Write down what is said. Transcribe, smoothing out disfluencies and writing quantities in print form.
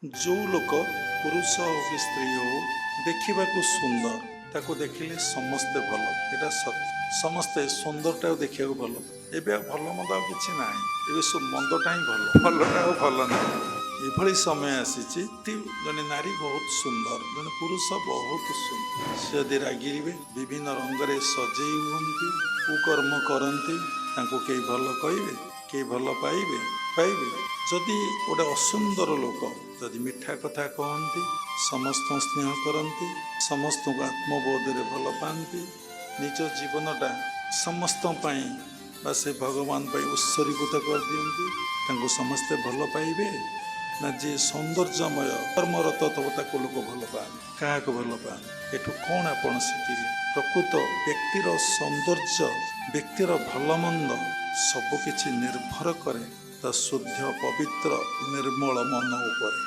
जो लोक पुरुष हो कि स्त्री हो देखा सुंदर ताको देखिले समस्ते भल एटा सत्य समस्ते सुंदरटा देखा भल एवं भल मंद आ कि ना ए सब मंदटा ही भल भलटा भल ना ये समय आसी जन नारी बहुत सुंदर जन पुरुष बहुत सुंदर से यदि रागिबे विभिन्न रंग सजे हुंती कुकर्म करती कई भल कहे कई भल पाइबे पाइबे जदि गोटे असुंदर लोक जदि मिठा कथा कहती समस्त स्नेह करती समस्त आत्मबोध भल पाती निज जीवनटा समस्त से भगवान उत्सर्गीकृत कर दिखती समस्ते भल पाइबे ना जी सौंदर्यमय कर्मरत तब तक लोक भल पाए क्या भल पाए एठू कौन आप शिखिले प्रकृत व्यक्तिर सौंदर्य व्यक्तिर भलमंद सबकि निर्भर करे शुद्ध पवित्र निर्मल मन उपरे।